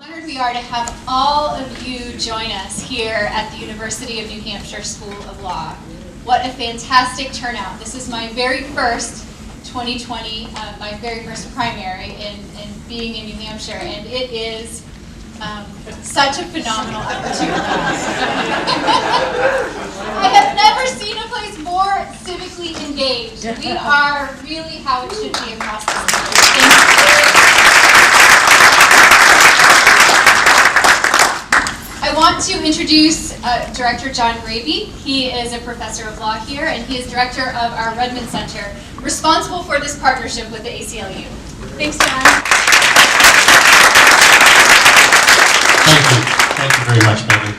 Honored we are to have all of you join us here at the University of New Hampshire School of Law. What a fantastic turnout. This is my very first 2020, my very first primary in being in New Hampshire, and it is such a phenomenal opportunity. I have never seen a place more civically engaged. We are really how it should be across the country. Thank you. I want to introduce Director John Graby. He is a professor of law here, and he is director of our Redmond Center, responsible for this partnership with the A.C.L.U. Thanks, John. Thank you very much, Megan.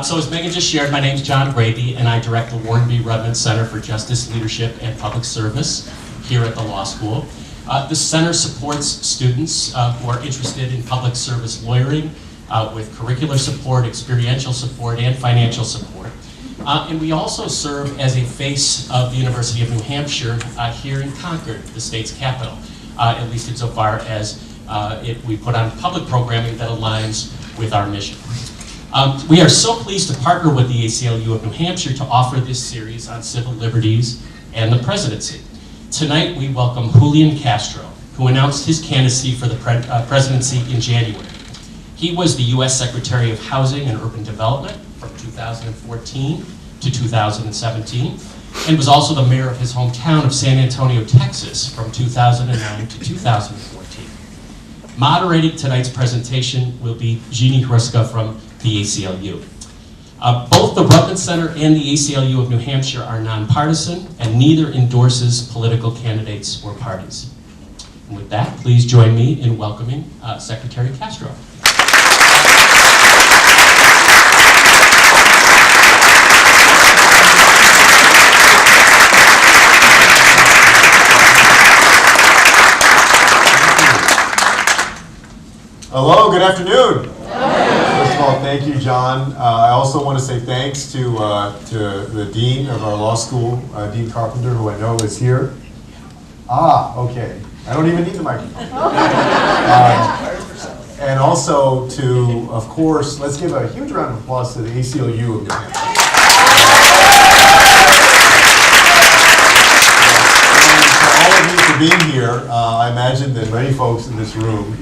So as Megan just shared, my name is John Graby, and I direct the Warren B. Redmond Center for Justice, Leadership, and Public Service here at the law school. The center supports students who are interested in public service lawyering, with curricular support, experiential support, and financial support. And we also serve as a face of the University of New Hampshire here in Concord, the state's capital, at least insofar as we put on public programming that aligns with our mission. We are so pleased to partner with the A.C.L.U. of New Hampshire to offer this series on civil liberties and the presidency. Tonight we welcome Julian Castro, who announced his candidacy for the presidency in January. He was the U.S. Secretary of Housing and Urban Development from 2014 to 2017, and was also the mayor of his hometown of San Antonio, Texas from 2009 to 2014. Moderating tonight's presentation will be Jeannie Hruska from the A.C.L.U. Both the Redmond Center and the A.C.L.U. of New Hampshire are nonpartisan, and neither endorses political candidates or parties. And with that, please join me in welcoming Secretary Castro. Hello, good afternoon. First of all, thank you, John. I also want to say thanks to the Dean of our law school, Dean Carpenter, who I know is here. Okay. I don't even need the microphone. And also to, of course, let's give a huge round of applause to the A.C.L.U. of New Hampshire. And for all of you for being here, I imagine that many folks in this room,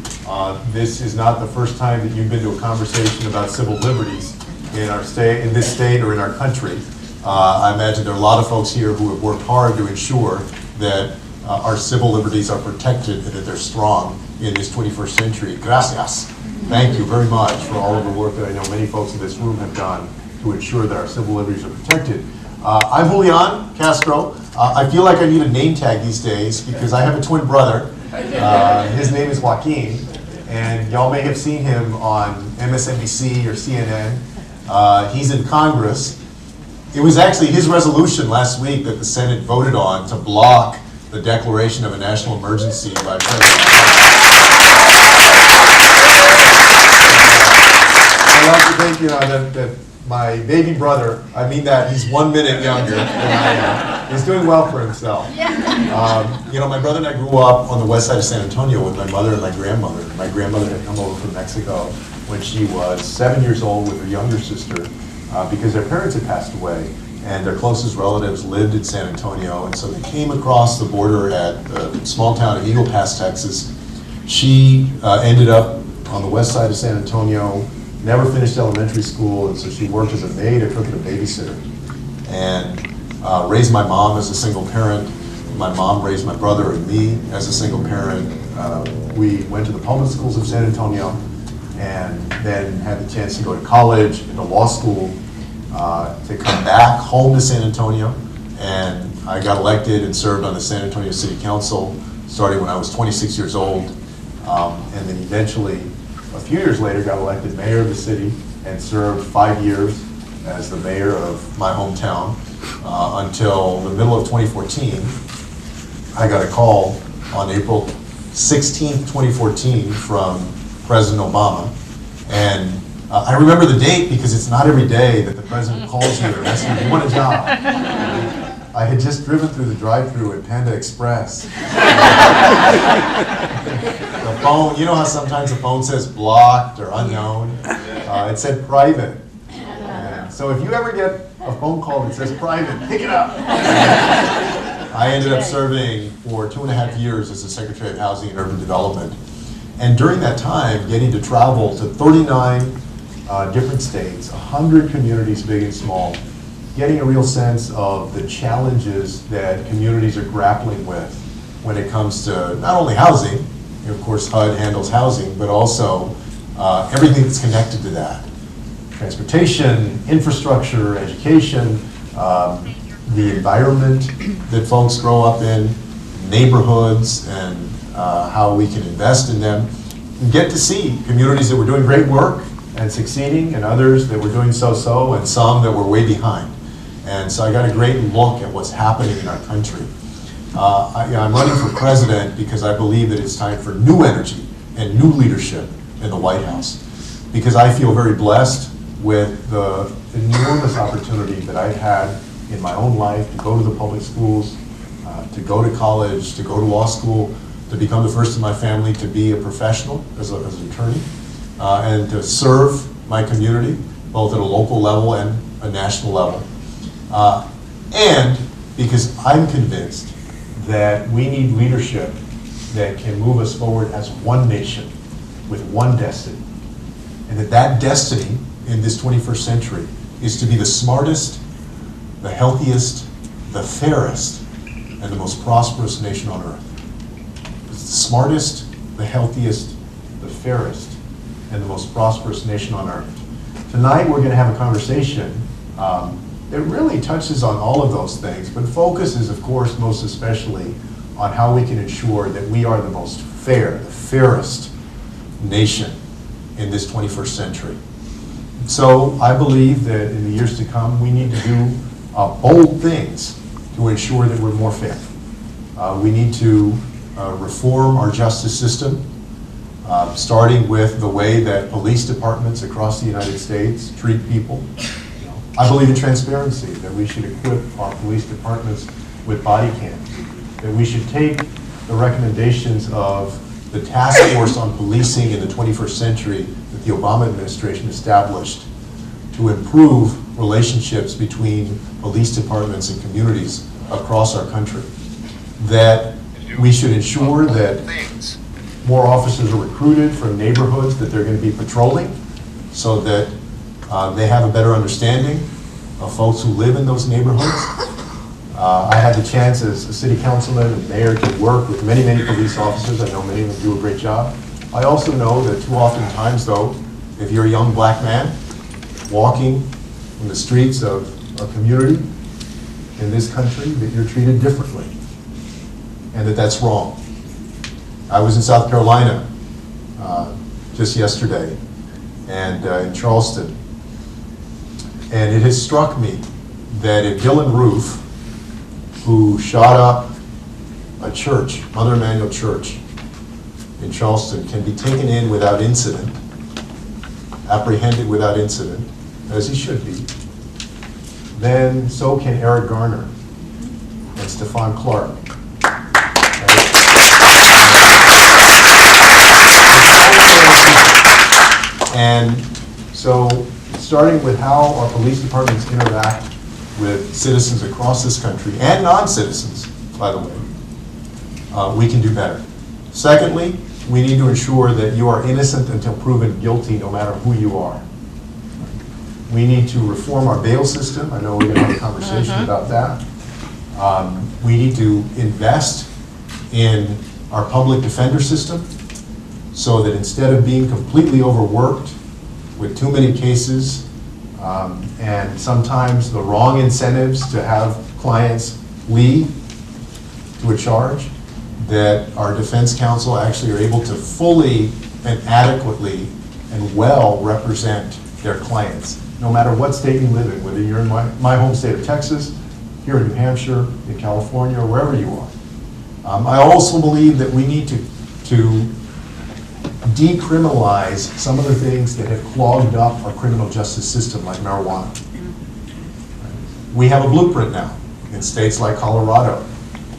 this is not the first time that you've been to a conversation about civil liberties in our state, in this state, or in our country. I imagine there are a lot of folks here who have worked hard to ensure that our civil liberties are protected and that they're strong in this 21st century. Gracias. Thank you very much for all of the work that I know many folks in this room have done to ensure that our civil liberties are protected. I'm Julian Castro. I feel like I need a name tag these days because I have a twin brother. His name is Joaquin, and y'all may have seen him on MSNBC or CNN. He's in Congress. It was actually his resolution last week that the Senate voted on to block the declaration of a national emergency by President I'd like to think, that my baby brother, I mean that, he's 1 minute younger than I am. He's doing well for himself. My brother and I grew up on the west side of San Antonio with my mother and my grandmother. My grandmother had come over from Mexico when she was 7 years old with her younger sister because their parents had passed away. And their closest relatives lived in San Antonio, and so they came across the border at the small town of Eagle Pass, Texas. She ended up on the west side of San Antonio, never finished elementary school, and so she worked as a maid or took in a babysitter, and raised my mom as a single parent. My mom raised my brother and me as a single parent. We went to the public schools of San Antonio, and then had the chance to go to college and to law school, to come back home to San Antonio, and I got elected and served on the San Antonio City Council starting when I was 26 years old, and then eventually, a few years later, got elected mayor of the city and served 5 years as the mayor of my hometown until the middle of 2014. I got a call on April 16th, 2014 from President Obama, and I remember the date because it's not every day that the president calls you and asks you, "Do you want a job?" I had just driven through the drive-thru at Panda Express. The phone, you know how sometimes the phone says blocked or unknown? It said private. And so if you ever get a phone call that says private, pick it up. I ended up serving for 2.5 years as the Secretary of Housing and Urban Development. And during that time, getting to travel to 39 different states, 100 communities, big and small, getting a real sense of the challenges that communities are grappling with when it comes to not only housing, of course HUD handles housing, but also everything that's connected to that. Transportation, infrastructure, education, the environment that folks grow up in, neighborhoods, and how we can invest in them. And get to see communities that were doing great work and succeeding, and others that were doing so-so, and some that were way behind. And so I got a great look at what's happening in our country. I'm running for president because I believe that it's time for new energy and new leadership in the White House. Because I feel very blessed with the enormous opportunity that I've had in my own life to go to the public schools, to go to college, to go to law school, to become the first in my family to be a professional as an attorney, and to serve my community, both at a local level and a national level. And because I'm convinced that we need leadership that can move us forward as one nation with one destiny. And that destiny in this 21st century is to be the smartest, the healthiest, the fairest, and the most prosperous nation on earth. It's the smartest, the healthiest, the fairest, and the most prosperous nation on earth. Tonight we're going to have a conversation that really touches on all of those things, but focuses, of course, most especially on how we can ensure that we are the most fair, the fairest nation in this 21st century. So I believe that in the years to come, we need to do bold things to ensure that we're more fair. We need to reform our justice system, starting with the way that police departments across the United States treat people. I believe in transparency, that we should equip our police departments with body cams, that we should take the recommendations of the task force on policing in the 21st century that the Obama administration established to improve relationships between police departments and communities across our country. That we should ensure that more officers are recruited from neighborhoods that they're going to be patrolling, so that they have a better understanding of folks who live in those neighborhoods. I had the chance as a city councilman and mayor to work with many, many police officers. I know many of them do a great job. I also know that too often times, though, if you're a young black man walking in the streets of a community in this country, that you're treated differently, and that that's wrong. I was in South Carolina just yesterday, and in Charleston, and it has struck me that if Dylan Roof, who shot up a church, Mother Emanuel Church in Charleston, can be taken in without incident, apprehended without incident, as he should be, then so can Eric Garner and Stephon Clark. And so, starting with how our police departments interact with citizens across this country, and non-citizens, by the way, we can do better. Secondly, we need to ensure that you are innocent until proven guilty, no matter who you are. We need to reform our bail system. I know we're going to have a conversation about that. We need to invest in our public defender system so that instead of being completely overworked with too many cases and sometimes the wrong incentives to have clients lead to a charge, that our defense counsel actually are able to fully and adequately and well represent their clients, no matter what state you live in, whether you're in my home state of Texas, here in New Hampshire, in California, or wherever you are. I also believe that we need to decriminalize some of the things that have clogged up our criminal justice system, like marijuana. We have a blueprint now in states like Colorado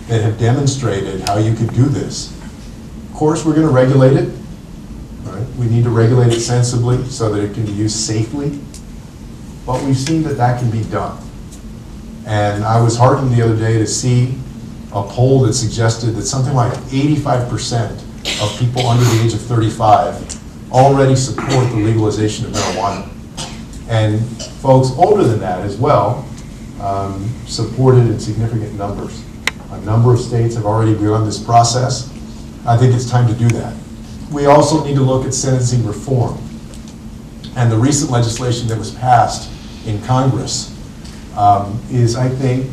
that have demonstrated how you could do this course, we're going to regulate it. Right? We need to regulate it sensibly so that it can be used safely. But we've seen that that can be done. And I was heartened the other day to see a poll that suggested that something like 85% of people under the age of 35 already support the legalization of marijuana. And folks older than that as well support it in significant numbers. A number of states have already begun this process. I think it's time to do that. We also need to look at sentencing reform. And the recent legislation that was passed in Congress is, I think,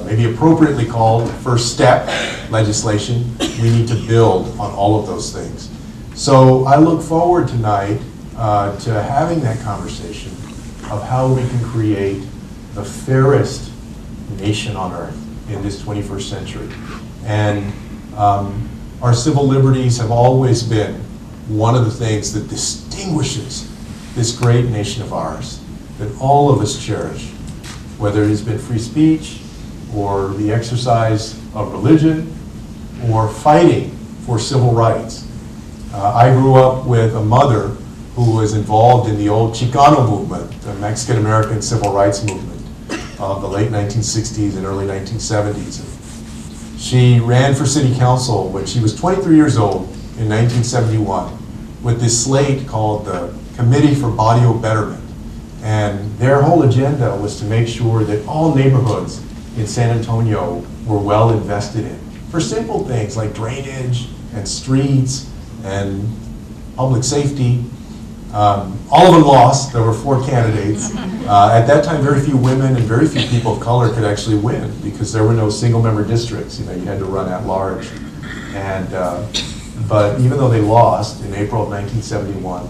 maybe appropriately called first step legislation. We need to build on all of those things. So I look forward tonight to having that conversation of how we can create the fairest nation on earth in this 21st century. And our civil liberties have always been one of the things that distinguishes this great nation of ours, that all of us cherish, whether it has been free speech or the exercise of religion or fighting for civil rights. I grew up with a mother who was involved in the old Chicano movement, the Mexican-American civil rights movement of the late 1960s and early 1970s. She ran for city council when she was 23 years old in 1971 with this slate called the Committee for Barrio Betterment. And their whole agenda was to make sure that all neighborhoods in San Antonio were well invested in for simple things like drainage and streets and public safety. All of them lost. There were 4 candidates. At that time, very few women and very few people of color could actually win because there were no single-member districts. You know, you had to run at large. And but even though they lost in April of 1971,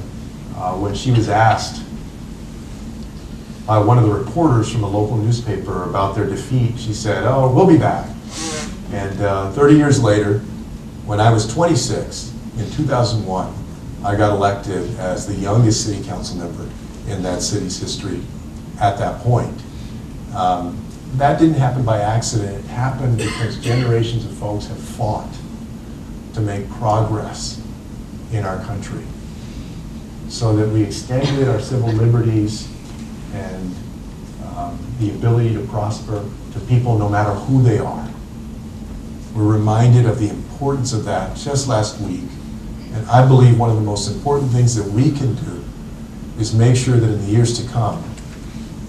when she was asked by one of the reporters from a local newspaper about their defeat, she said, "Oh, we'll be back." And 30 years later, when I was 26, in 2001, I got elected as the youngest city council member in that city's history at that point. That didn't happen by accident. It happened because generations of folks have fought to make progress in our country so that we extended our civil liberties and the ability to prosper to people no matter who they are. We're reminded of the importance of that just last week. And I believe one of the most important things that we can do is make sure that in the years to come,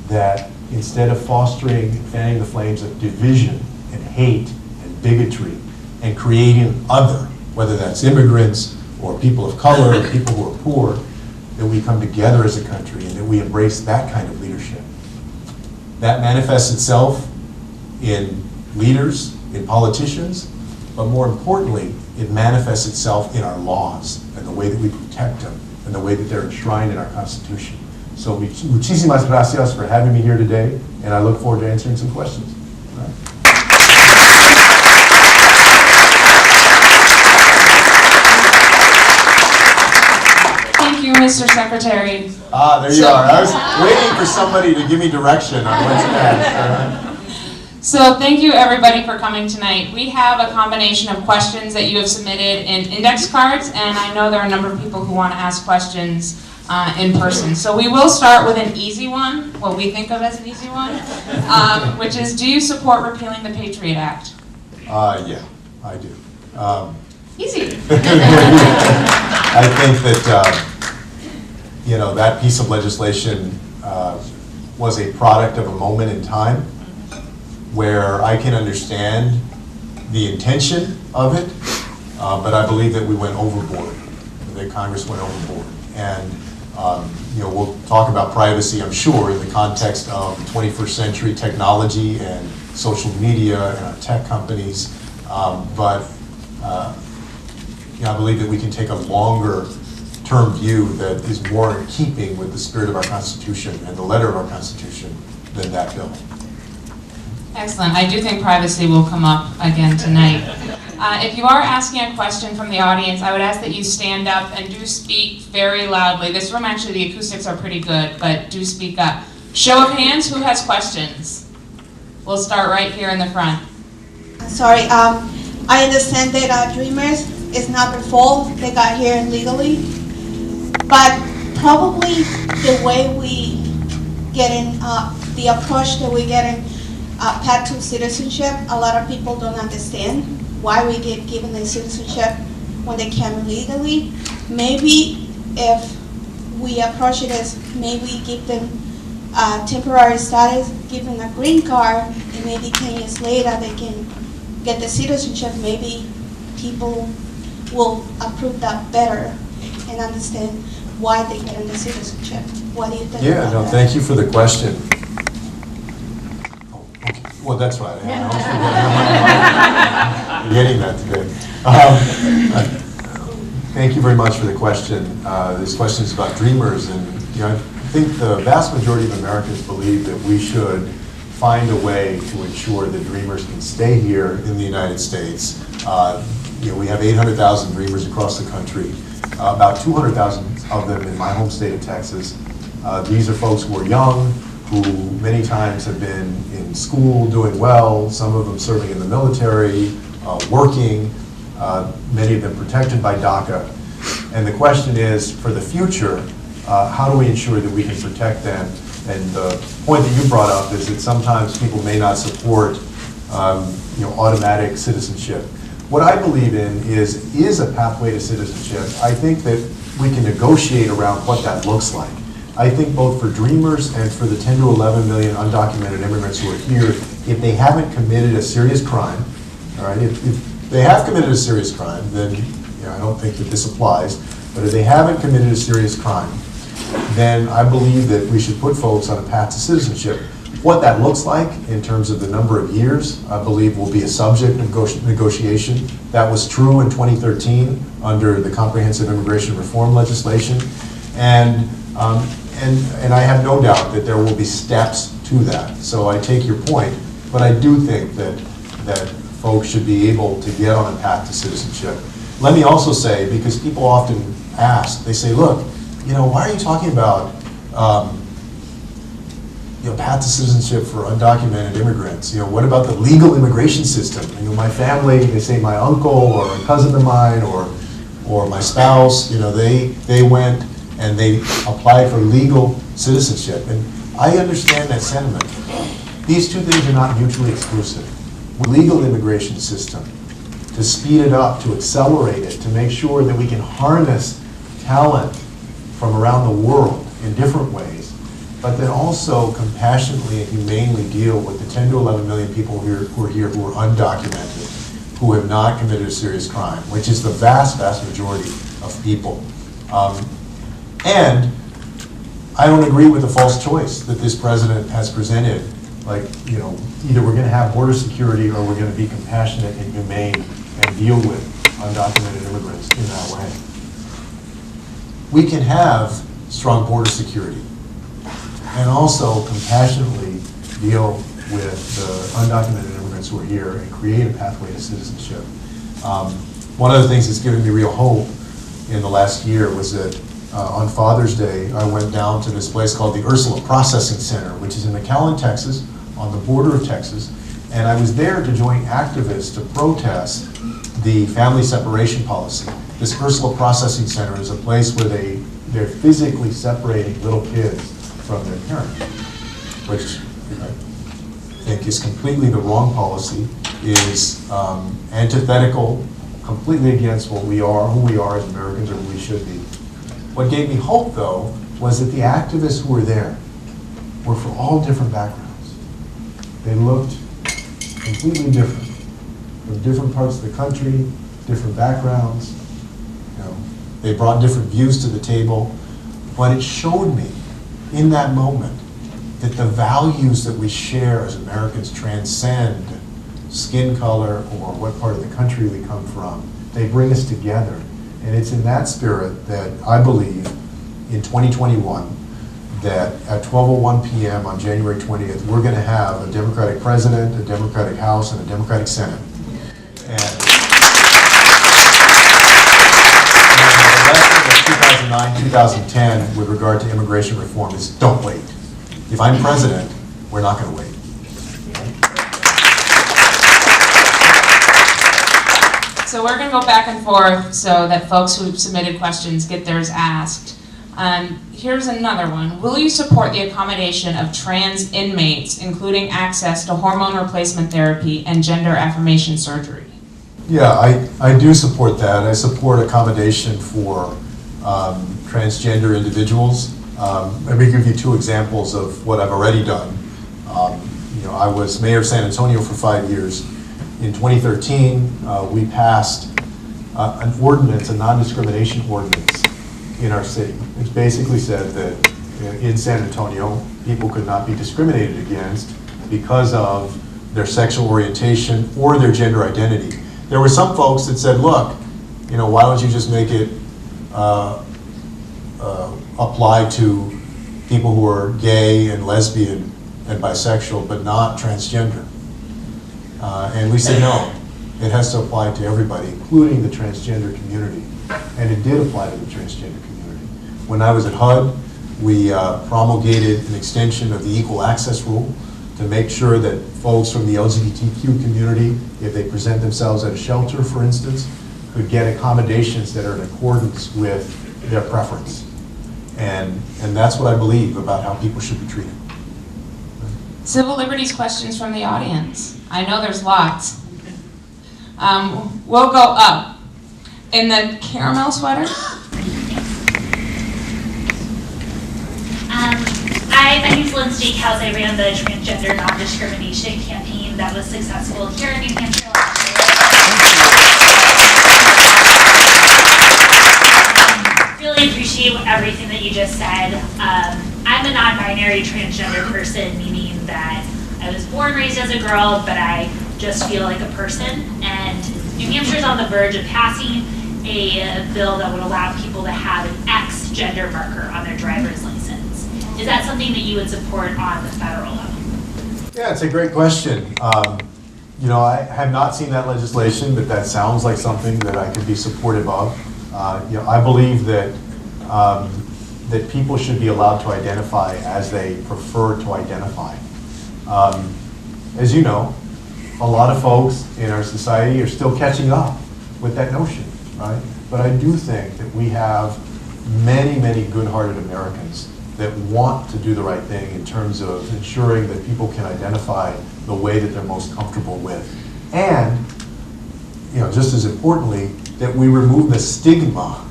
that instead of fostering and fanning the flames of division and hate and bigotry and creating other, whether that's immigrants or people of color or people who are poor, that we come together as a country and that we embrace that kind of leadership. That manifests itself in leaders, in politicians, but more importantly, it manifests itself in our laws and the way that we protect them and the way that they're enshrined in our Constitution. So muchísimas gracias for having me here today, and I look forward to answering some questions. All right. Thank you, Mr. Secretary. There you are. I was waiting for somebody to give me direction on what's next. So thank you everybody for coming tonight. We have a combination of questions that you have submitted in index cards, and I know there are a number of people who want to ask questions in person. So we will start with an easy one, what we think of as an easy one, which is, do you support repealing the Patriot Act? Yeah, I do. Easy. I think that that piece of legislation was a product of a moment in time where I can understand the intention of it, but I believe that we went overboard, that Congress went overboard. And we'll talk about privacy, I'm sure, in the context of 21st century technology and social media and our tech companies, but I believe that we can take a longer term view that is more in keeping with the spirit of our Constitution and the letter of our Constitution than that bill. Excellent. I do think privacy will come up again tonight. If you are asking a question from the audience, I would ask that you stand up and do speak very loudly. This room, actually, the acoustics are pretty good, but do speak up. Show of hands, who has questions? We'll start right here in the front. Sorry, I understand that Dreamers is not their fault. They got here illegally. But probably the way we get in, the approach that we get in path to citizenship, a lot of people don't understand why we get given the citizenship when they came illegally. Maybe if we approach it as maybe give them temporary status, give them a green card, and maybe 10 years later they can get the citizenship, maybe people will approve that better and understand why they get in the citizenship. What do you think Yeah, about no, that? thank you for the question. Oh, okay. Well, that's right. I always forgetting that today. Thank you very much for the question. This question is about Dreamers, and I think the vast majority of Americans believe that we should find a way to ensure that Dreamers can stay here in the United States. We have 800,000 Dreamers across the country, about 200,000 of them in my home state of Texas. These are folks who are young, who many times have been in school, doing well, some of them serving in the military, working, many of them protected by DACA. And the question is, for the future, how do we ensure that we can protect them? And the point that you brought up is that sometimes people may not support automatic citizenship. What I believe in is a pathway to citizenship. I think that we can negotiate around what that looks like. I think both for Dreamers and for the 10 to 11 million undocumented immigrants who are here, if they haven't committed a serious crime, all right, if they have committed a serious crime, then I don't think that this applies, but if they haven't committed a serious crime, then I believe that we should put folks on a path to citizenship. What that looks like in terms of the number of years, I believe will be a subject of negotiation. That was true in 2013 under the Comprehensive Immigration Reform legislation. And I have no doubt that there will be steps to that. So I take your point, but I do think that folks should be able to get on a path to citizenship. Let me also say, because people often ask, they say, look, why are you talking about path to citizenship for undocumented immigrants? What about the legal immigration system? My family, they say my uncle or a cousin of mine or my spouse, they went and they applied for legal citizenship. And I understand that sentiment. These two things are not mutually exclusive. Legal immigration system, to speed it up, to accelerate it, to make sure that we can harness talent from around the world in different ways, but then also compassionately and humanely deal with the 10 to 11 million people who are here who are undocumented, who have not committed a serious crime, which is the vast, vast majority of people. And I don't agree with the false choice that this president has presented. Either we're going to have border security or we're going to be compassionate and humane and deal with undocumented immigrants in that way. We can have strong border security and also compassionately deal with the undocumented immigrants who are here and create a pathway to citizenship. One of the things that's given me real hope in the last year was that on Father's Day, I went down to this place called the Ursula Processing Center, which is in McAllen, Texas, on the border of Texas. And I was there to join activists to protest the family separation policy. This Ursula Processing Center is a place where they're physically separating little kids from their parents, which I think is completely the wrong policy, is antithetical, completely against what we are, who we are as Americans, or who we should be. What gave me hope, though, was that the activists who were there were from all different backgrounds. They looked completely different, from different parts of the country, different backgrounds. They brought different views to the table, but it showed me in that moment that the values that we share as Americans transcend skin color or what part of the country we come from. They bring us together. And it's in that spirit that I believe in 2021 that at 12:01 p.m. on January 20th, we're going to have a Democratic president, a Democratic House, and a Democratic Senate. And the lesson of 2009-2010 with regard to immigration reform is don't wait. If I'm president, we're not going to wait. So we're going to go back and forth so that folks who've submitted questions get theirs asked. Here's another one. Will you support the accommodation of trans inmates, including access to hormone replacement therapy and gender affirmation surgery? Yeah, I do support that. I support accommodation for transgender individuals. Let me give you two examples of what I've already done. I was mayor of San Antonio for 5 years. In 2013, we passed an ordinance, a non-discrimination ordinance in our city, which basically said that in San Antonio, people could not be discriminated against because of their sexual orientation or their gender identity. There were some folks that said, look, why don't you just make it apply to people who are gay and lesbian and bisexual, but not transgender. And we said, no, it has to apply to everybody, including the transgender community. And it did apply to the transgender community. When I was at HUD, we promulgated an extension of the equal access rule to make sure that folks from the LGBTQ community, if they present themselves at a shelter, for instance, could get accommodations that are in accordance with their preference. And that's what I believe about how people should be treated. Civil liberties questions from the audience. I know there's lots. We'll go up. In the caramel sweater? My name's Lynn Steakhouse. I ran the transgender non-discrimination campaign that was successful here in New Hampshire last year. Really appreciate everything that you just said. I'm a non-binary transgender person, meaning that I was born and raised as a girl, but I just feel like a person. And New Hampshire's on the verge of passing a bill that would allow people to have an X gender marker on their driver's license. Is that something that you would support on the federal level? Yeah, it's a great question. I have not seen that legislation, but that sounds like something that I could be supportive of. I believe that that people should be allowed to identify as they prefer to identify. As you know, a lot of folks in our society are still catching up with that notion, right? But I do think that we have many, many good-hearted Americans that want to do the right thing in terms of ensuring that people can identify the way that they're most comfortable with. And, just as importantly, that we remove the stigma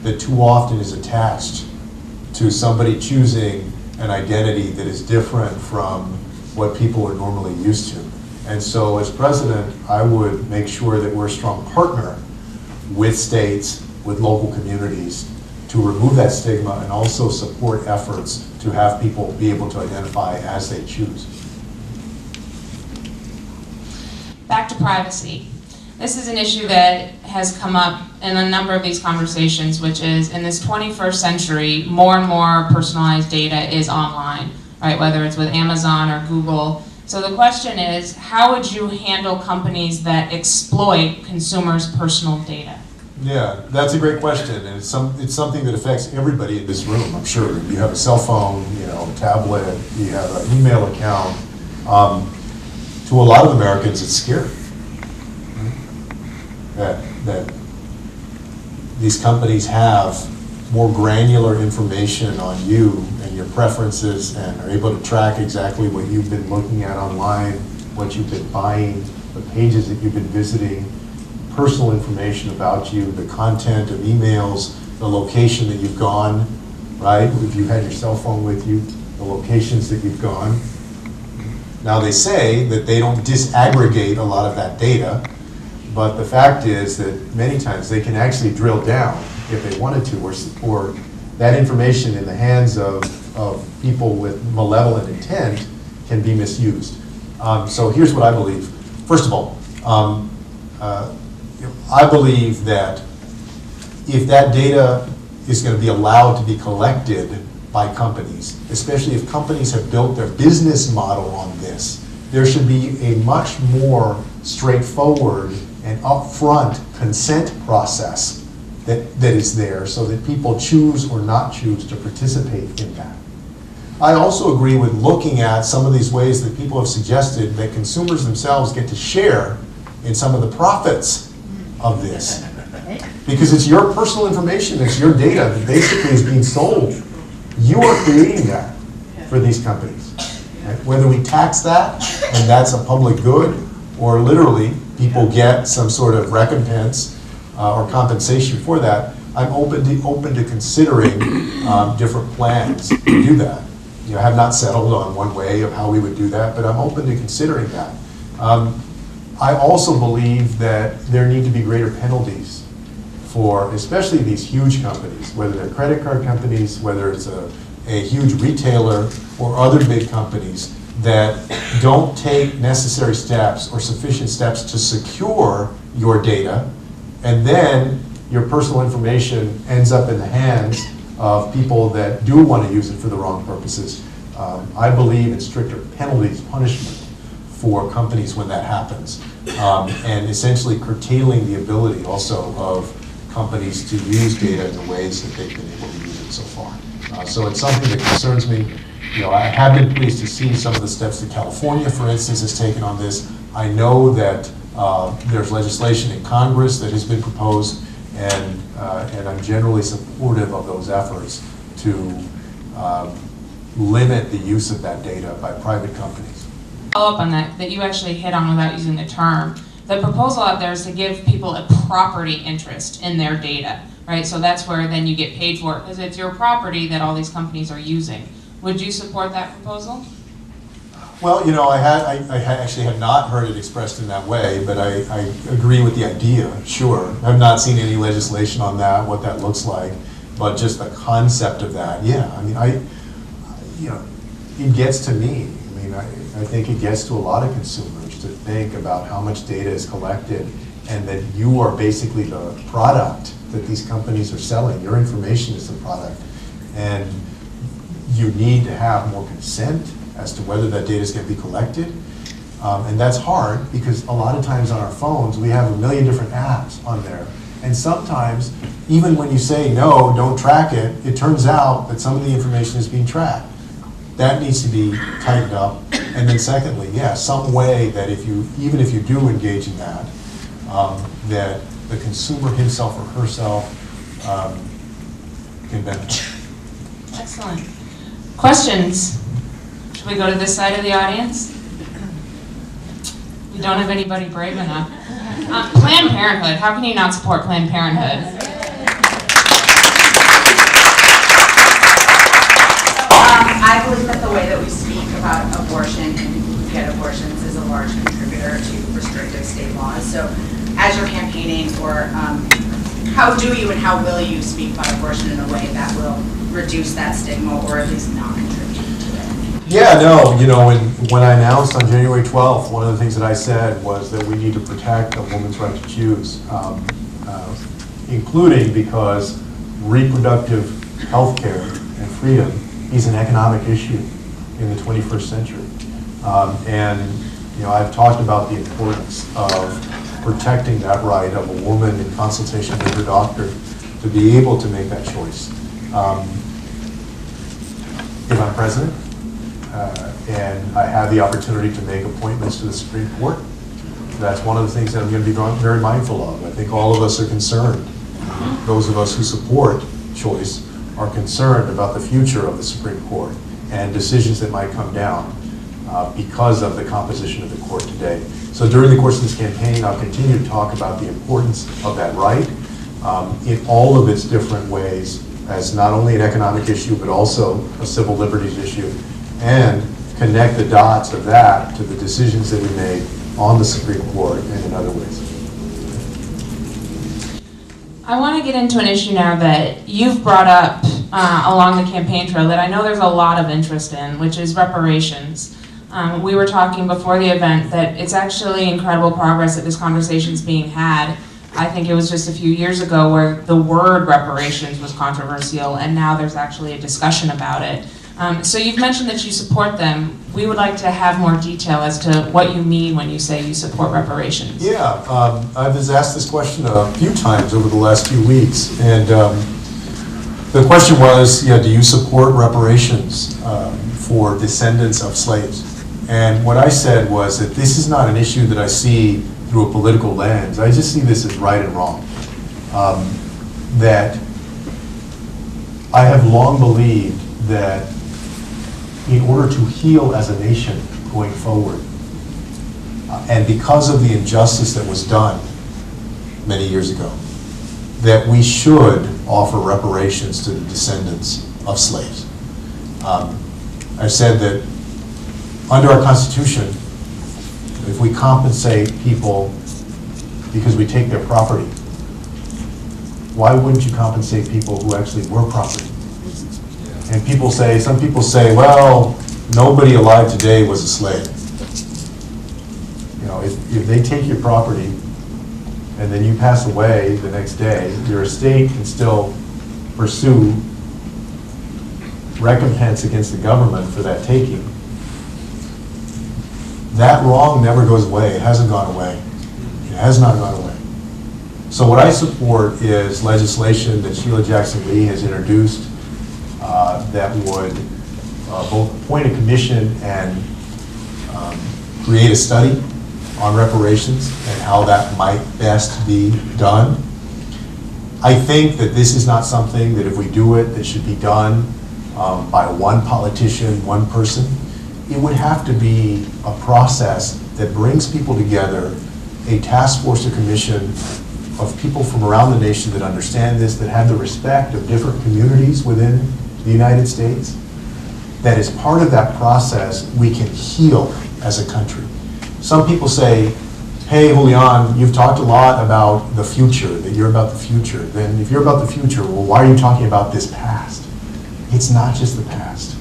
that too often is attached to somebody choosing an identity that is different from what people are normally used to. And so as president, I would make sure that we're a strong partner with states, with local communities, to remove that stigma and also support efforts to have people be able to identify as they choose. Back to privacy. This is an issue that has come up in a number of these conversations, which is in this 21st century, more and more personalized data is online, right? Whether it's with Amazon or Google. So the question is, how would you handle companies that exploit consumers' personal data? Yeah, that's a great question, and it's something that affects everybody in this room, I'm sure. You have a cell phone, a tablet, you have an email account. To a lot of Americans, it's scary. That these companies have more granular information on you and your preferences and are able to track exactly what you've been looking at online, what you've been buying, the pages that you've been visiting, personal information about you, the content of emails, the location that you've gone, right? If you had your cell phone with you, the locations that you've gone. Now they say that they don't disaggregate a lot of that data, but the fact is that many times they can actually drill down if they wanted to, or that information in the hands of people with malevolent intent can be misused. So here's what I believe. First of all, I believe that if that data is going to be allowed to be collected by companies, especially if companies have built their business model on this, there should be a much more straightforward and upfront consent process that is there so that people choose or not choose to participate in that. I also agree with looking at some of these ways that people have suggested that consumers themselves get to share in some of the profits of this. Because it's your personal information, it's your data that basically is being sold. You are creating that for these companies. Right? Whether we tax that, and that's a public good, or literally people get some sort of recompense or compensation for that, I'm open to considering different plans to do that. You know, I have not settled on one way of how we would do that, but I'm open to considering that. I also believe that there need to be greater penalties for especially these huge companies, whether they're credit card companies, whether it's a huge retailer or other big companies that don't take necessary steps or sufficient steps to secure your data, and then your personal information ends up in the hands of people that do want to use it for the wrong purposes. I believe in stricter penalties, punishment for companies when that happens, and essentially curtailing the ability also of companies to use data in the ways that they've been able to use it so far. So it's something that concerns me. You know, I have been pleased to see some of the steps that California, for instance, has taken on this. I know that there's legislation in Congress that has been proposed, and I'm generally supportive of those efforts to limit the use of that data by private companies. Follow up on that you actually hit on without using the term. The proposal out there is to give people a property interest in their data, right? So that's where then you get paid for it, because it's your property that all these companies are using. Would you support that proposal? Well, you know, I actually have not heard it expressed in that way, but I agree with the idea, sure. I've not seen any legislation on that, what that looks like, but just the concept of that, yeah. I mean, you know, it gets to me. I mean, I think it gets to a lot of consumers to think about how much data is collected and that you are basically the product that these companies are selling. Your information is the product. And you need to have more consent as to whether that data is going to be collected. And that's hard because a lot of times on our phones, we have a million different apps on there. And sometimes, even when you say, no, don't track it, it turns out that some of the information is being tracked. That needs to be tightened up. And then secondly, yeah, some way that even if you do engage in that, that the consumer himself or herself can benefit. Excellent. Questions? Should we go to this side of the audience? We don't have anybody brave enough. Planned Parenthood, how can you not support Planned Parenthood? I believe that the way that we speak about abortion and people who get abortions is a large contributor to restrictive state laws. So as you're campaigning, or how do you and how will you speak about abortion in a way that will reduce that stigma or at least not contribute to it? Yeah, no, you know, when I announced on January 12th, one of the things that I said was that we need to protect a woman's right to choose, including because reproductive health care and freedom is an economic issue in the 21st century. And you know, I've talked about the importance of protecting that right of a woman in consultation with her doctor to be able to make that choice. If I'm president and I have the opportunity to make appointments to the Supreme Court, that's one of the things that I'm going to be very mindful of. I think all of us are concerned. Those of us who support choice are concerned about the future of the Supreme Court and decisions that might come down because of the composition of the court today. So during the course of this campaign, I'll continue to talk about the importance of that right in all of its different ways as not only an economic issue, but also a civil liberties issue, and connect the dots of that to the decisions that we made on the Supreme Court and in other ways. I want to get into an issue now that you've brought up along the campaign trail that I know there's a lot of interest in, which is reparations. We were talking before the event that it's actually incredible progress that this conversation is being had. I think it was just a few years ago where the word reparations was controversial, and now there's actually a discussion about it. So you've mentioned that you support them. We would like to have more detail as to what you mean when you say you support reparations. Yeah, I was asked this question a few times over the last few weeks, and the question was, do you support reparations for descendants of slaves? And what I said was that this is not an issue that I see through a political lens. I just see this as right and wrong. That I have long believed that in order to heal as a nation going forward, and because of the injustice that was done many years ago, that we should offer reparations to the descendants of slaves. I've said that under our Constitution, if we compensate people because we take their property, why wouldn't you compensate people who actually were property? And some people say, well, nobody alive today was a slave. You know, if they take your property and then you pass away the next day, your estate can still pursue recompense against the government for that taking. That wrong never goes away. It hasn't gone away. It has not gone away. So what I support is legislation that Sheila Jackson Lee has introduced that would both appoint a commission and create a study on reparations and how that might best be done. I think that this is not something that if we do it, that should be done by one politician, one person. It would have to be a process that brings people together, a task force or commission of people from around the nation that understand this, that have the respect of different communities within the United States, that as part of that process, we can heal as a country. Some people say, hey, Julian, you've talked a lot about the future, that you're about the future. Then if you're about the future, well, why are you talking about this past? It's not just the past.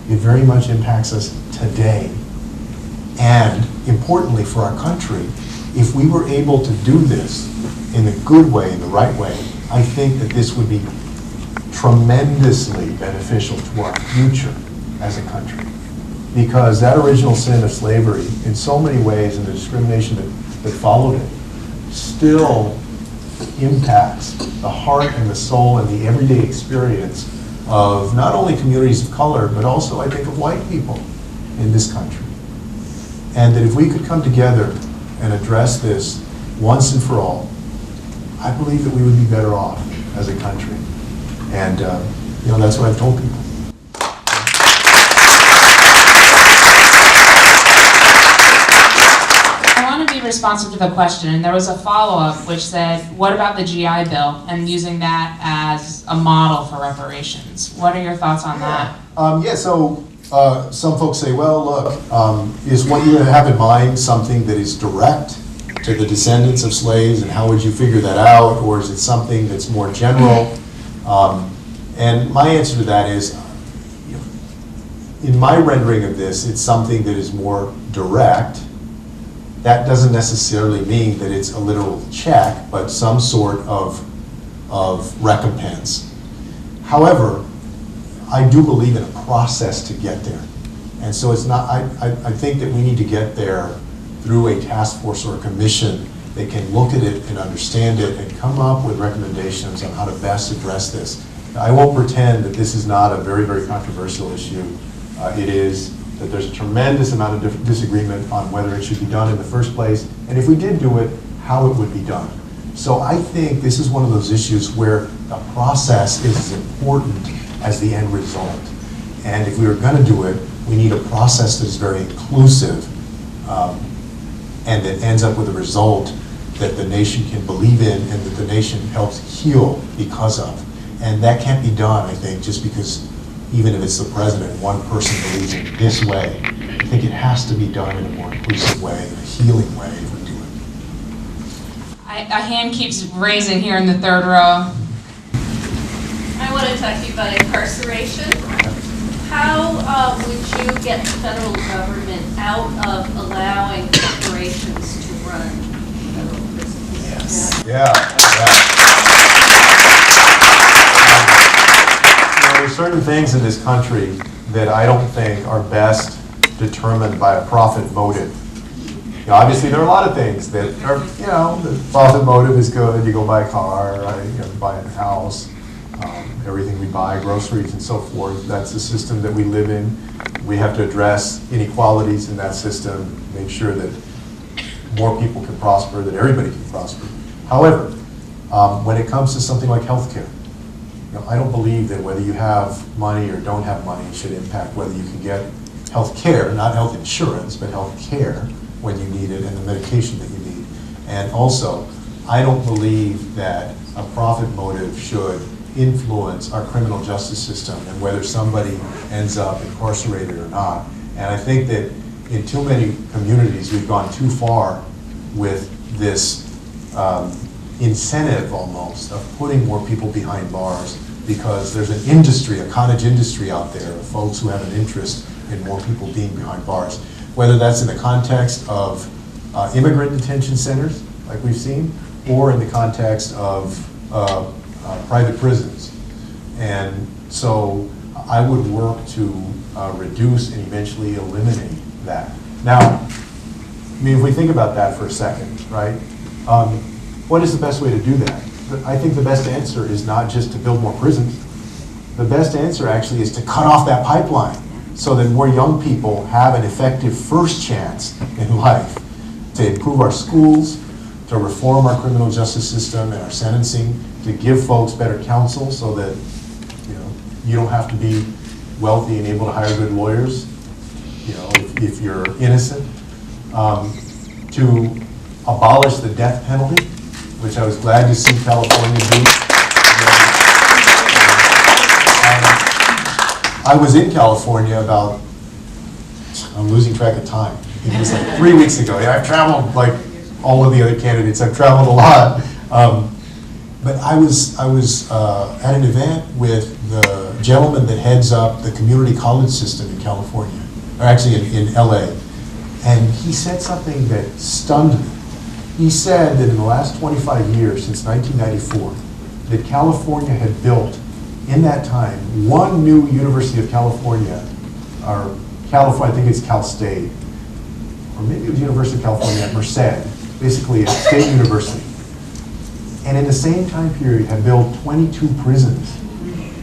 It very much impacts us today. And importantly for our country, if we were able to do this in a good way, in the right way, I think that this would be tremendously beneficial to our future as a country. Because that original sin of slavery, in so many ways, and the discrimination that followed it, still impacts the heart and the soul and the everyday experience of not only communities of color, but also, I think, of white people in this country. And that if we could come together and address this once and for all, I believe that we would be better off as a country. And that's what I've told people. I want to be responsive to the question, and there was a follow-up which said, what about the GI Bill and using that as a model for reparations? What are your thoughts on that? So some folks say, well, look, is what you have in mind something that is direct to the descendants of slaves, and how would you figure that out? Or is it something that's more general? And my answer to that is, in my rendering of this, it's something that is more direct. That doesn't necessarily mean that it's a literal check, but some sort of recompense. However, I do believe in a process to get there. And so it's not, I think that we need to get there through a task force or a commission that can look at it and understand it and come up with recommendations on how to best address this. Now, I won't pretend that this is not a very, very controversial issue. It is that there's a tremendous amount of disagreement on whether it should be done in the first place, and if we did do it, how it would be done. So I think this is one of those issues where the process is as important as the end result. And if we were going to do it, we need a process that is very inclusive and that ends up with a result that the nation can believe in and that the nation helps heal because of. And that can't be done, I think, just because even if it's the president, one person believes in this way. I think it has to be done in a more inclusive way, in a healing way if we do it. A hand keeps raising here in the third row. I want to talk to you about incarceration. How would you get the federal government out of allowing corporations to run federal prisons? Yes. Yeah. There are certain things in this country that I don't think are best determined by a profit motive. Obviously, there are a lot of things that are, the profit motive is good. You go buy a car, right? Buy a house. Everything we buy, groceries and so forth, that's the system that we live in. We have to address inequalities in that system, make sure that more people can prosper, that everybody can prosper. However, when it comes to something like healthcare, I don't believe that whether you have money or don't have money should impact whether you can get health care, not health insurance, but health care when you need it and the medication that you need. And also, I don't believe that a profit motive should influence our criminal justice system and whether somebody ends up incarcerated or not. And I think that in too many communities, we've gone too far with this incentive almost of putting more people behind bars, because there's an industry, a cottage industry out there of folks who have an interest in more people being behind bars, whether that's in the context of immigrant detention centers, like we've seen, or in the context of private prisons. And so I would work to reduce and eventually eliminate that. Now, I mean, if we think about that for a second, right? What is the best way to do that? I think the best answer is not just to build more prisons. The best answer actually is to cut off that pipeline so that more young people have an effective first chance in life to improve our schools, to reform our criminal justice system and our sentencing, to give folks better counsel so that you don't have to be wealthy and able to hire good lawyers, if you're innocent, to abolish the death penalty, which I was glad to see California do. I was in California about, I'm losing track of time. It was like 3 weeks ago. Yeah, I've traveled like all of the other candidates. I've traveled a lot. But I was at an event with the gentleman that heads up the community college system in California, or actually in LA. And he said something that stunned me. He said that in the last 25 years, since 1994, that California had built, in that time, one new University of California, or California, I think it's Cal State, or maybe it was University of California at Merced, basically a state university. And in the same time period had built 22 prisons.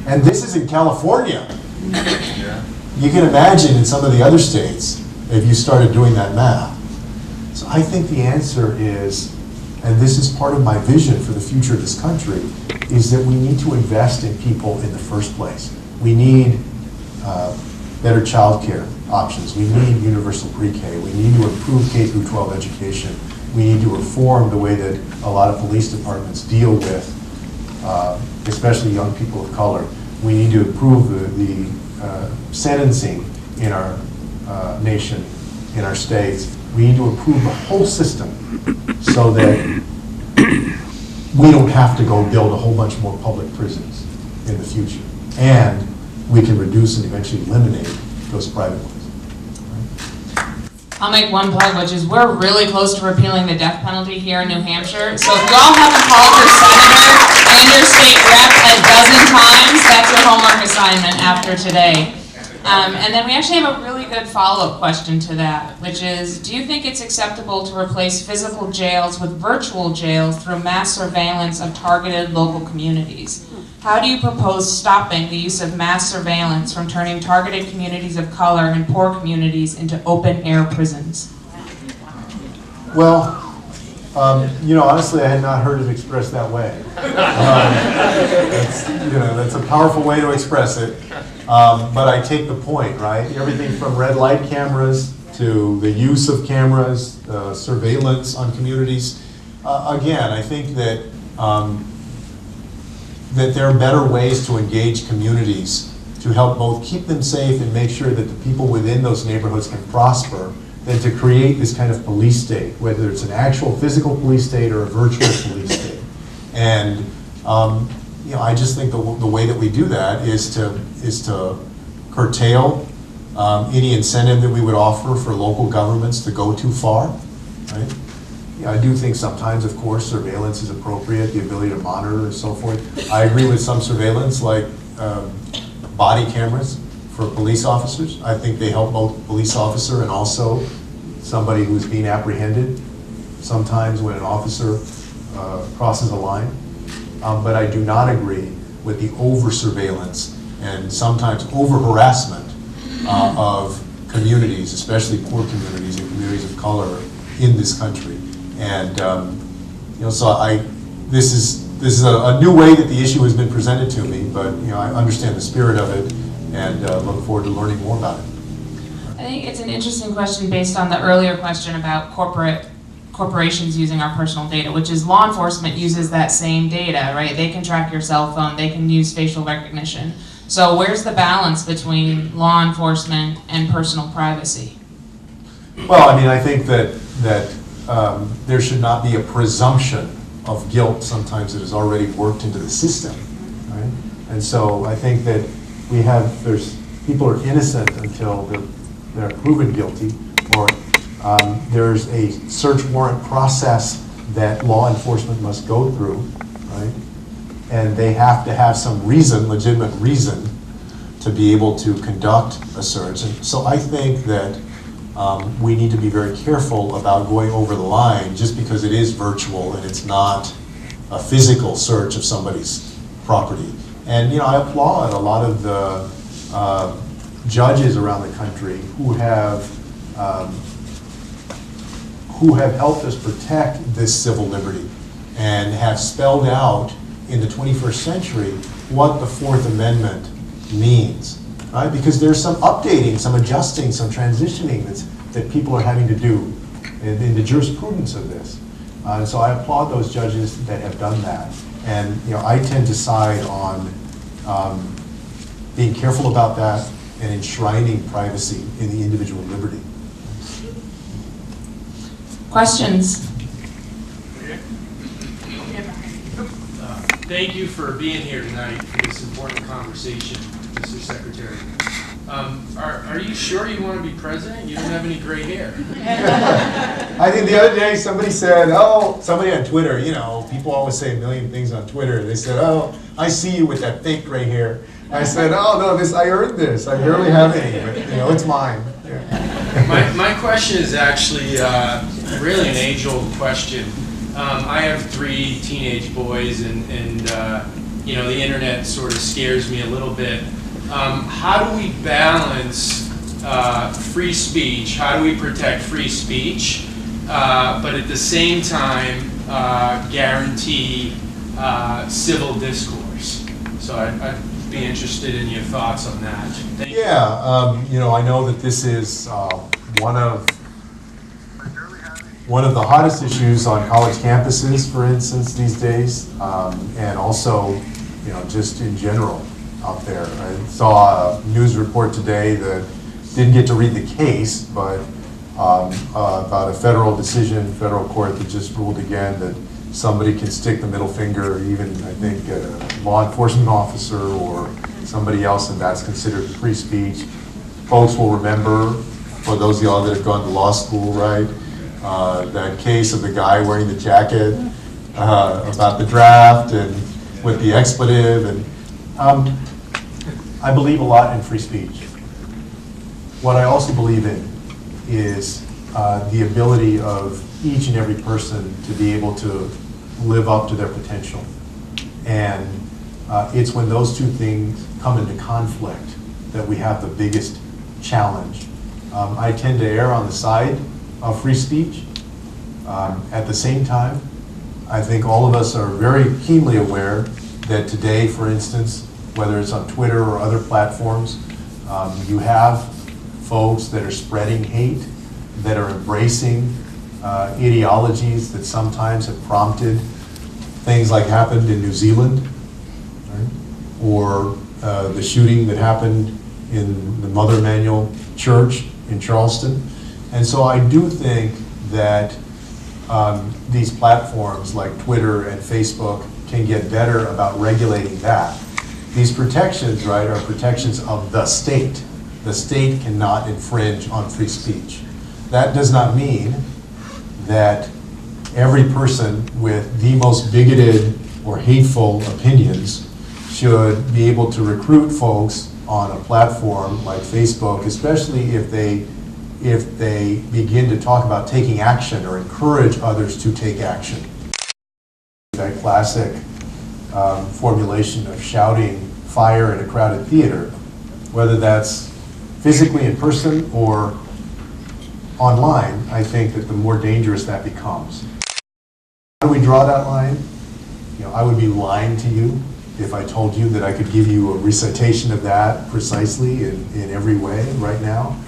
And this is in California. You can imagine in some of the other states, if you started doing that math. So I think the answer is, and this is part of my vision for the future of this country, is that we need to invest in people in the first place. We need better child care options. We need universal pre-K. We need to improve K through 12 education. We need to reform the way that a lot of police departments deal with, especially young people of color. We need to improve the sentencing in our nation, in our states. We need to improve the whole system so that we don't have to go build a whole bunch more public prisons in the future. And we can reduce and eventually eliminate those private ones. I'll make one plug, which is we're really close to repealing the death penalty here in New Hampshire. So if y'all haven't called your senator and your state rep a dozen times, that's your homework assignment after today. And then we actually have a really good follow-up question to that, which is, do you think it's acceptable to replace physical jails with virtual jails through mass surveillance of targeted local communities? How do you propose stopping the use of mass surveillance from turning targeted communities of color and poor communities into open-air prisons? Well, honestly, I had not heard it expressed that way. That's a powerful way to express it. But I take the point, right? Everything from red light cameras to the use of cameras, surveillance on communities. Again, I think that that there are better ways to engage communities to help both keep them safe and make sure that the people within those neighborhoods can prosper than to create this kind of police state, whether it's an actual physical police state or a virtual police state. And I just think the way that we do that is to curtail any incentive that we would offer for local governments to go too far, right? I do think sometimes, of course, surveillance is appropriate, the ability to monitor and so forth. I agree with some surveillance, like body cameras for police officers. I think they help both police officer and also somebody who's being apprehended sometimes when an officer crosses a line. But I do not agree with the over-surveillance and sometimes over-harassment of communities, especially poor communities and communities of color in this country. And so this is a new way that the issue has been presented to me, but I understand the spirit of it and look forward to learning more about it. I think it's an interesting question based on the earlier question about corporations using our personal data, which is law enforcement uses that same data, right? They can track your cell phone, they can use facial recognition. So where's the balance between law enforcement and personal privacy? Well, I think that there should not be a presumption of guilt sometimes that is already worked into the system, right? And so I think that people are innocent until they're proven guilty, or there's a search warrant process that law enforcement must go through, right? And they have to have some reason, legitimate reason, to be able to conduct a search. And so I think that we need to be very careful about going over the line just because it is virtual and it's not a physical search of somebody's property. And I applaud a lot of the judges around the country who have helped us protect this civil liberty and have spelled out in the 21st century what the Fourth Amendment means, right? Because there's some updating, some adjusting, some transitioning that people are having to do in the jurisprudence of this. And so I applaud those judges that have done that. And I tend to side on being careful about that and enshrining privacy in the individual liberty. Questions? Thank you for being here tonight for this important conversation, Mr. Secretary. Are you sure you want to be president? You don't have any gray hair. I think the other day somebody said, somebody on Twitter, people always say a million things on Twitter. They said, I see you with that fake gray hair. I said, no, I earned this. I barely have any, but it's mine. Yeah. My question is actually really an age-old question. I have 3 teenage boys, and the internet sort of scares me a little bit. How do we balance free speech? How do we protect free speech, but at the same time guarantee civil discourse? So I'd be interested in your thoughts on that. Thank you. I know that this is one of the hottest issues on college campuses, for instance, these days, and also, just in general out there. I saw a news report today that didn't get to read the case, but about a federal court that just ruled again that somebody can stick the middle finger, even, I think, a law enforcement officer or somebody else, and that's considered free speech. Folks will remember, for those of y'all that have gone to law school, right, that case of the guy wearing the jacket about the draft and with the expletive. And I believe a lot in free speech. What I also believe in is the ability of each and every person to be able to live up to their potential. And it's when those two things come into conflict that we have the biggest challenge. I tend to err on the side of free speech. At the same time, I think all of us are very keenly aware that today, for instance, whether it's on Twitter or other platforms, you have folks that are spreading hate, that are embracing ideologies that sometimes have prompted things like happened in New Zealand, right? Or the shooting that happened in the Mother Emanuel Church in Charleston. And so I do think that these platforms like Twitter and Facebook can get better about regulating that. These protections, right, are protections of the state. The state cannot infringe on free speech. That does not mean that every person with the most bigoted or hateful opinions should be able to recruit folks on a platform like Facebook, especially if they begin to talk about taking action or encourage others to take action. That classic formulation of shouting fire in a crowded theater, whether that's physically in person or online, I think that the more dangerous that becomes. How do we draw that line? You know, I would be lying to you if I told you that I could give you a recitation of that precisely in every way right now.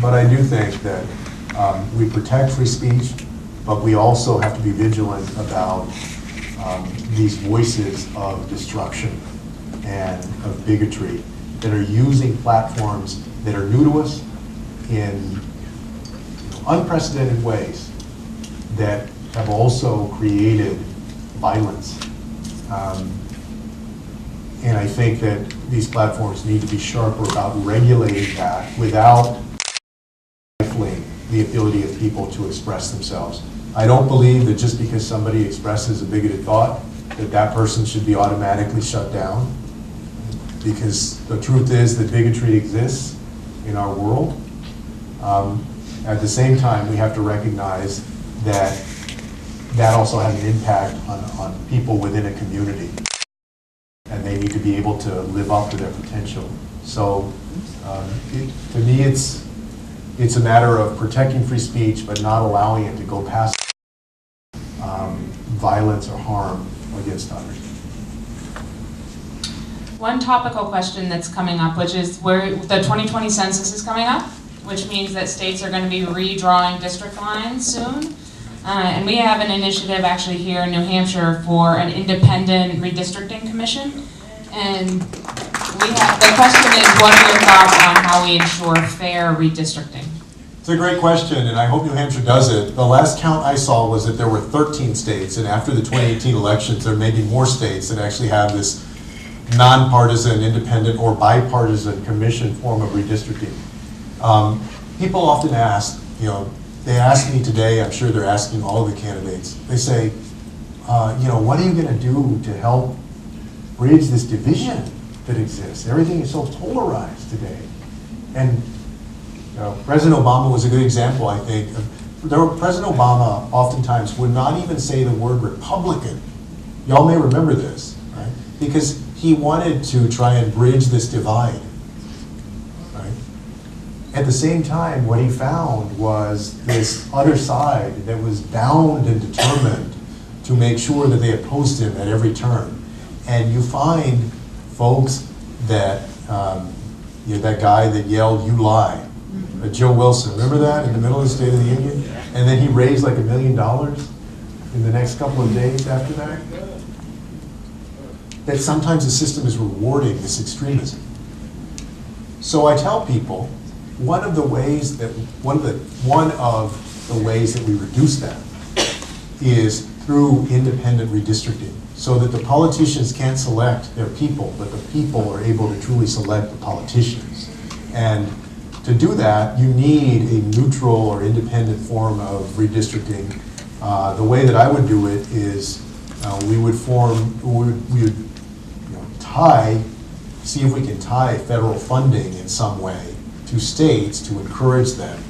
But I do think that we protect free speech, but we also have to be vigilant about these voices of destruction and of bigotry that are using platforms that are new to us in unprecedented ways that have also created violence. And I think that these platforms need to be sharper about regulating that without stifling the ability of people to express themselves. I don't believe that just because somebody expresses a bigoted thought, that that person should be automatically shut down. Because the truth is that bigotry exists in our world. At the same time, we have to recognize that that also has an impact on people within a community. And they need to be able to live up to their potential. So to me, it's a matter of protecting free speech, but not allowing it to go past violence or harm against others. One topical question that's coming up, which is where the 2020 census is coming up, which means that states are going to be redrawing district lines soon. And we have an initiative actually here in New Hampshire for an independent redistricting commission. And the question is, what are your thoughts on how we ensure fair redistricting? It's a great question, and I hope New Hampshire does it. The last count I saw was that there were 13 states, and after the 2018 elections, there may be more states that actually have this nonpartisan, independent, or bipartisan commission form of redistricting. People often ask, they ask me today, I'm sure they're asking all of the candidates, they say, what are you going to do to help bridge this division that exists? Everything is so polarized today. And President Obama was a good example, I think. President Obama oftentimes would not even say the word Republican. Y'all may remember this, right? Because he wanted to try and bridge this divide. At the same time, what he found was this other side that was bound and determined to make sure that they opposed him at every turn. And you find folks that, that guy that yelled, "You lie," Joe Wilson, remember that in the middle of the State of the Union? And then he raised like $1 million in the next couple of days after that. That sometimes the system is rewarding this extremism. So I tell people, one of the ways that we reduce that is through independent redistricting, so that the politicians can't select their people, but the people are able to truly select the politicians. And to do that, you need a neutral or independent form of redistricting. The way that I would do it is we would see if we can tie federal funding in some way to states to encourage them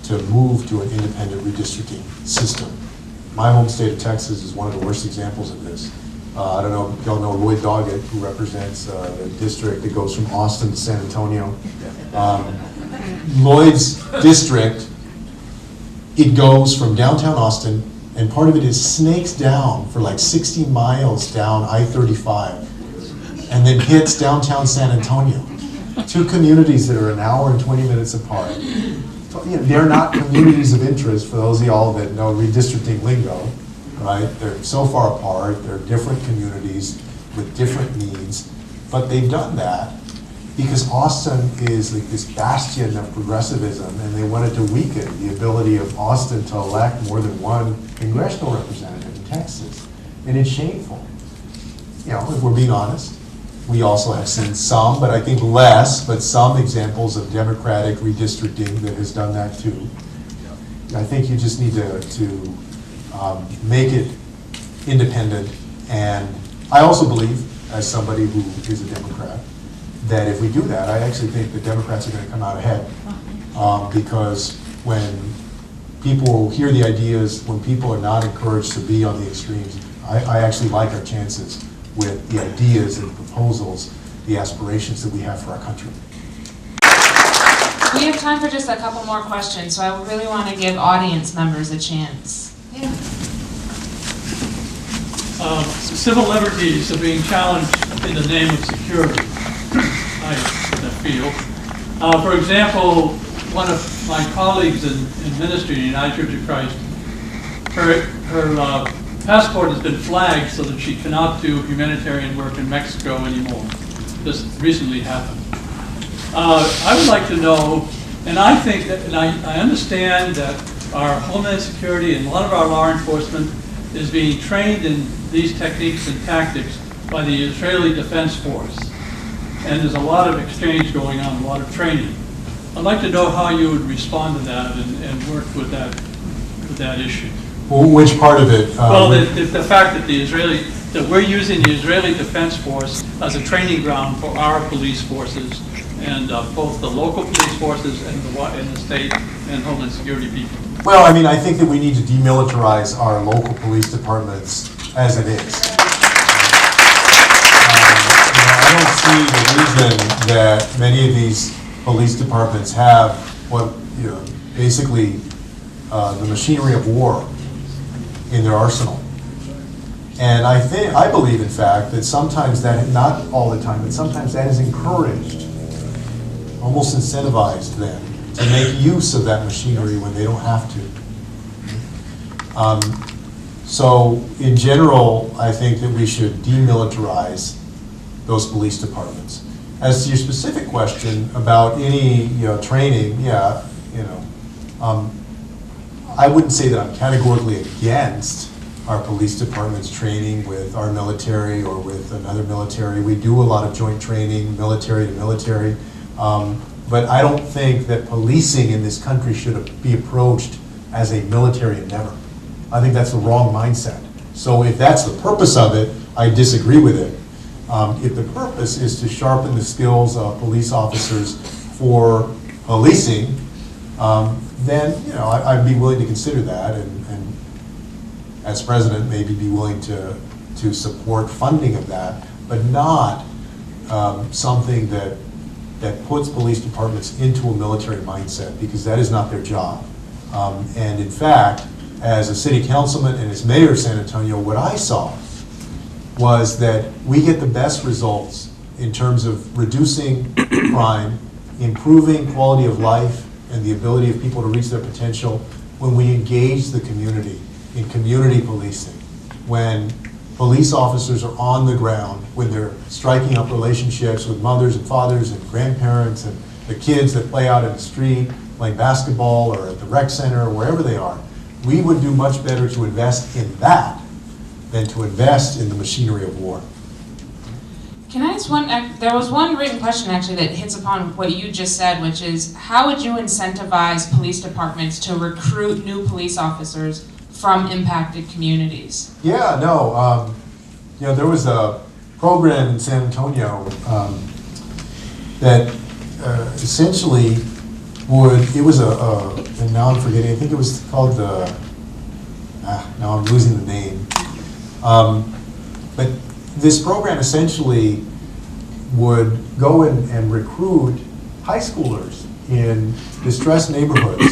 to move to an independent redistricting system. My home state of Texas is one of the worst examples of this. I don't know if y'all know Lloyd Doggett, who represents the district that goes from Austin to San Antonio. Lloyd's district, it goes from downtown Austin, and part of it is snakes down for like 60 miles down I-35, and then hits downtown San Antonio. Two communities that are an hour and 20 minutes apart. So, they're not communities of interest for those of y'all that know redistricting lingo, right? They're so far apart, they're different communities with different needs, but they've done that because Austin is like this bastion of progressivism, and they wanted to weaken the ability of Austin to elect more than one congressional representative in Texas. And it's shameful. If we're being honest. We also have seen some, but I think less, but some examples of democratic redistricting that has done that too. I think you just need to make it independent. And I also believe, as somebody who is a Democrat, that if we do that, I actually think the Democrats are going to come out ahead. Because when people hear the ideas, when people are not encouraged to be on the extremes, I actually like our chances with the ideas and proposals, the aspirations that we have for our country. We have time for just a couple more questions, so I really want to give audience members a chance. Yeah. civil liberties are being challenged in the name of security, I feel. For example, one of my colleagues in ministry in the United Church of Christ, her passport has been flagged so that she cannot do humanitarian work in Mexico anymore. This recently happened. I would like to know, and I think that, and I understand that our Homeland Security and a lot of our law enforcement is being trained in these techniques and tactics by the Israeli Defense Force. And there's a lot of exchange going on, a lot of training. I'd like to know how you would respond to that and work with that issue. Well, which part of it? Well, the fact that that we're using the Israeli Defense Force as a training ground for our police forces, and both the local police forces and the state and Homeland Security people. Well, I mean, I think that we need to demilitarize our local police departments as it is. I don't see the reason that many of these police departments have what, basically the machinery of war in their arsenal. And I believe, in fact, that sometimes that, not all the time, but sometimes that is encouraged, almost incentivized them to make use of that machinery when they don't have to. So in general, I think that we should demilitarize those police departments. As to your specific question about any training, I wouldn't say that I'm categorically against our police departments training with our military or with another military. We do a lot of joint training, military to military. But I don't think that policing in this country should be approached as a military endeavor. I think that's the wrong mindset. So if that's the purpose of it, I disagree with it. If the purpose is to sharpen the skills of police officers for policing, then I'd be willing to consider that, and as president, maybe be willing to support funding of that, but not something that puts police departments into a military mindset, because that is not their job. And in fact, as a city councilman and as mayor of San Antonio, what I saw was that we get the best results in terms of reducing crime, improving quality of life, and the ability of people to reach their potential when we engage the community in community policing, when police officers are on the ground, when they're striking up relationships with mothers and fathers and grandparents and the kids that play out in the street, playing basketball or at the rec center or wherever they are. We would do much better to invest in that than to invest in the machinery of war. Can I ask there was one written question actually that hits upon what you just said, which is, how would you incentivize police departments to recruit new police officers from impacted communities? Yeah, no, there was a program in San Antonio that essentially it was and now I'm forgetting, I think it was called now I'm losing the name. But this program essentially would go and recruit high schoolers in distressed neighborhoods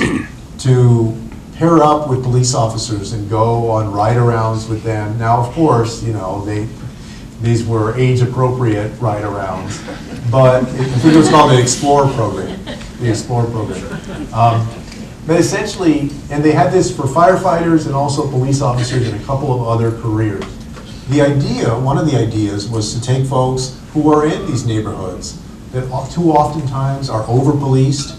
to pair up with police officers and go on ride-arounds with them. Now, of course, these were age-appropriate ride-arounds, but I think it was called the Explorer program. The Explorer program. But essentially, and they had this for firefighters and also police officers and a couple of other careers. One of the ideas was to take folks who are in these neighborhoods that too oftentimes are over-policed.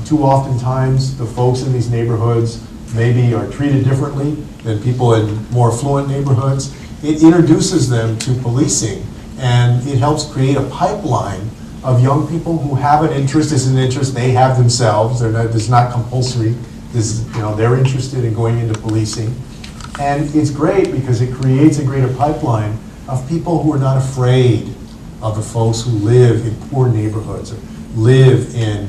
Too oftentimes, the folks in these neighborhoods maybe are treated differently than people in more affluent neighborhoods. It introduces them to policing, and it helps create a pipeline of young people who have an interest. This is an interest they have themselves. It's not compulsory. They're interested in going into policing. And it's great because it creates a greater pipeline of people who are not afraid of the folks who live in poor neighborhoods or live in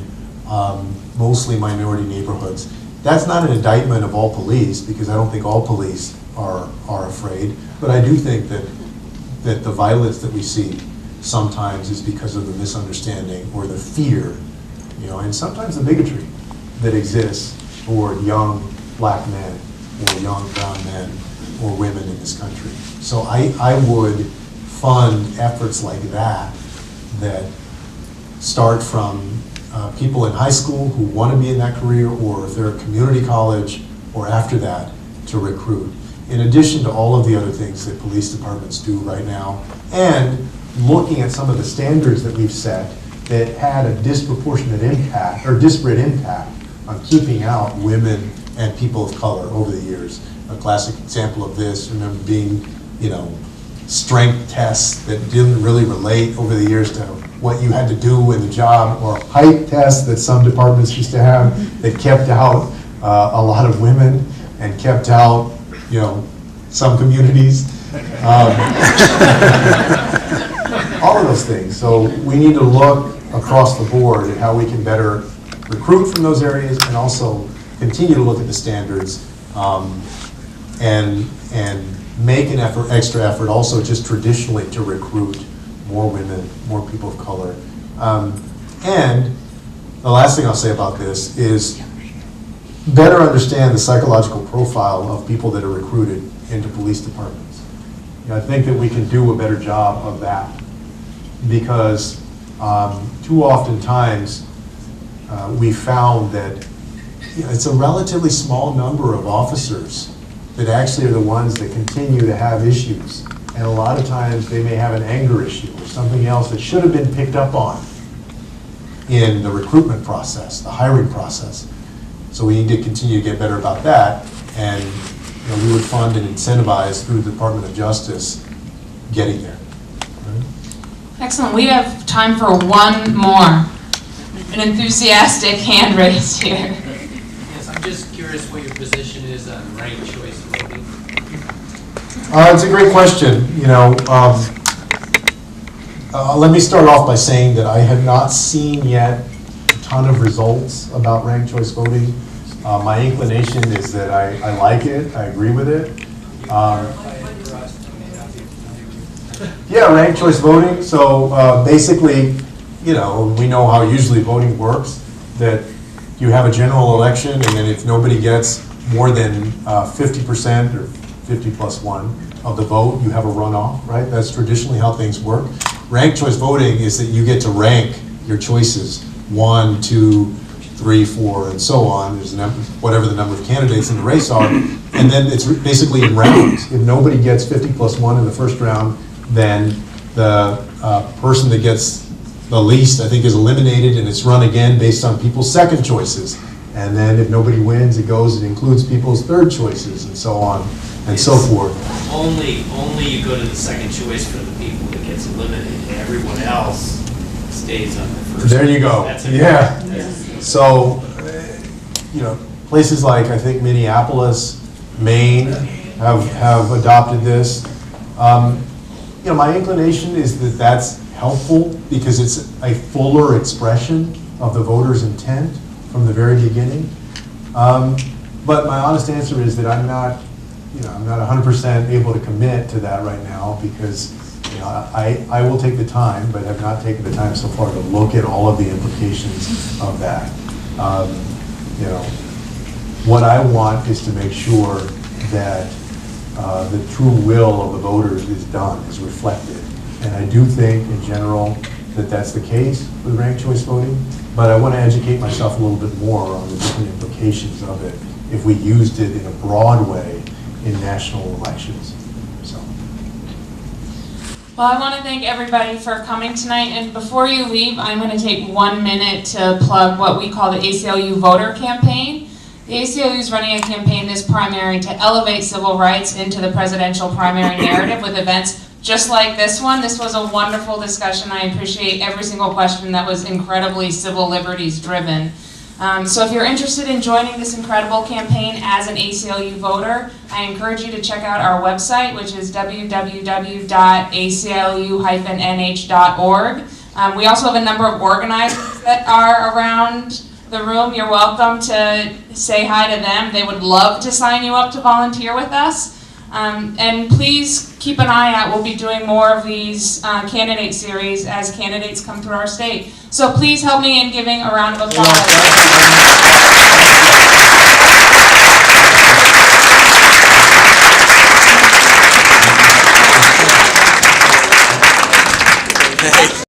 mostly minority neighborhoods. That's not an indictment of all police, because I don't think all police are afraid, but I do think that the violence that we see sometimes is because of the misunderstanding or the fear, and sometimes the bigotry that exists toward young black men or young brown men or women in this country. So I would fund efforts like that start from people in high school who want to be in that career, or if they're at community college, or after that, to recruit. In addition to all of the other things that police departments do right now, and looking at some of the standards that we've set that had a disproportionate impact, or disparate impact, on keeping out women and people of color over the years. A classic example of this, remember being, strength tests that didn't really relate over the years to what you had to do in the job, or height tests that some departments used to have that kept out a lot of women and kept out, some communities. All of those things. So we need to look across the board at how we can better recruit from those areas, and also continue to look at the standards, and make an extra effort also just traditionally to recruit more women, more people of color. And the last thing I'll say about this is better understand the psychological profile of people that are recruited into police departments. I think that we can do a better job of that, because too often times we found that it's a relatively small number of officers that actually are the ones that continue to have issues. And a lot of times they may have an anger issue or something else that should have been picked up on in the recruitment process, the hiring process. So we need to continue to get better about that, and we would fund and incentivize through the Department of Justice getting there. Right? Excellent. We have time for one more. An enthusiastic hand raised here. Yes, I'm just curious what your position is on ranked choice voting. It's a great question. Let me start off by saying that I have not seen yet a ton of results about ranked choice voting. My inclination is that I like it, I agree with it. Yeah, ranked choice voting. So basically, we know how usually voting works, that you have a general election, and then if nobody gets more than 50% or 50 plus 1 of the vote, you have a runoff, right? That's traditionally how things work. Ranked choice voting is that you get to rank your choices 1, 2, 3, 4, and so on. There's whatever the number of candidates in the race are, and then it's basically in rounds. If nobody gets 50 plus 1 in the first round, then the person that gets the least, I think, is eliminated, and it's run again based on people's second choices. And then if nobody wins, it includes people's third choices, and so on and so forth. Only you go to the second choice for the people that gets eliminated. Everyone else stays on the first. There you go. That's yeah. So, places like, I think, Minneapolis, Maine have adopted this. My inclination is that that's helpful because it's a fuller expression of the voter's intent from the very beginning. But my honest answer is that I'm not 100% able to commit to that right now, because I will take the time, but have not taken the time so far to look at all of the implications of that. What I want is to make sure that the true will of the voters is reflected. And I do think, in general, that that's the case with ranked choice voting, but I want to educate myself a little bit more on the different implications of it if we used it in a broad way in national elections. Well, I want to thank everybody for coming tonight, and before you leave, I'm going to take 1 minute to plug what we call the A.C.L.U. voter campaign. The A.C.L.U. is running a campaign this primary to elevate civil rights into the presidential primary narrative with events just like this one. This was a wonderful discussion. I appreciate every single question that was incredibly civil liberties driven. So if you're interested in joining this incredible campaign as an A.C.L.U. voter, I encourage you to check out our website, which is www.aclu-nh.org. We also have a number of organizers that are around the room. You're welcome to say hi to them. They would love to sign you up to volunteer with us. And please keep an eye out. We'll be doing more of these candidate series as candidates come through our state. So please help me in giving a round of applause.